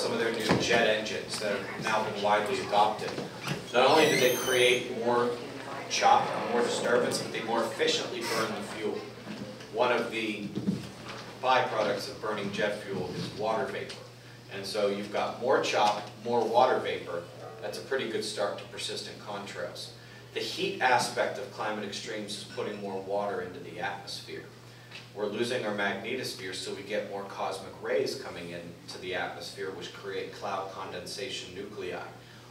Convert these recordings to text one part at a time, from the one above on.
some of their new jet engines that have now been widely adopted. Not only do they create more chop, more disturbance, but they more efficiently burn the fuel. One of the byproducts of burning jet fuel is water vapor. And so you've got more chop, more water vapor. That's a pretty good start to persistent contrails. The heat aspect of climate extremes is putting more water into the atmosphere. We're losing our magnetosphere, so we get more cosmic rays coming into the atmosphere, which create cloud condensation nuclei.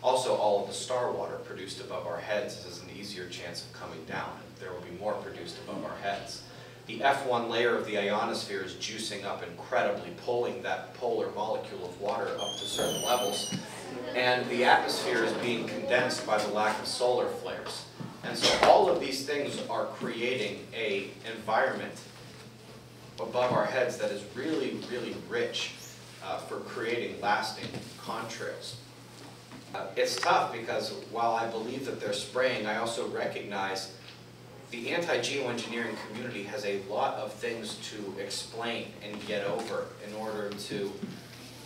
Also, all of the star water produced above our heads has an easier chance of coming down. There will be more produced above our heads. The F1 layer of the ionosphere is juicing up incredibly, pulling that polar molecule of water up to certain levels. And the atmosphere is being condensed by the lack of solar flares. And so all of these things are creating an environment above our heads that is really, really rich for creating lasting contrails. It's tough because while I believe that they're spraying, I also recognize the anti-geoengineering community has a lot of things to explain and get over in order to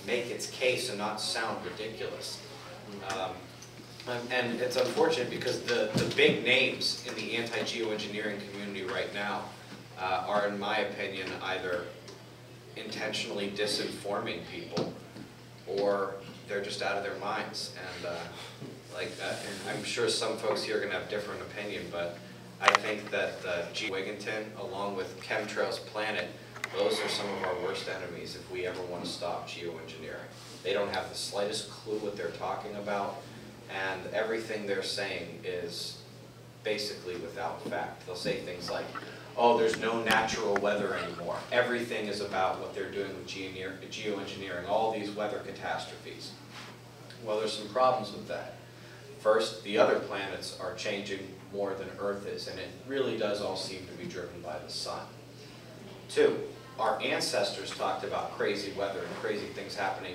make its case and not sound ridiculous. And it's unfortunate because the big names in the anti-geoengineering community right now are, in my opinion, either intentionally disinforming people or they're just out of their minds. And I'm sure some folks here are going to have different opinion, but I think that Wigginton, along with Chemtrails Planet, those are some of our worst enemies if we ever want to stop geoengineering. They don't have the slightest clue what they're talking about, and everything they're saying is basically without fact. They'll say things like, oh, there's no natural weather anymore. Everything is about what they're doing with geoengineering, all these weather catastrophes. Well, there's some problems with that. First, the other planets are changing more than Earth is, and it really does all seem to be driven by the sun. Two, our ancestors talked about crazy weather and crazy things happening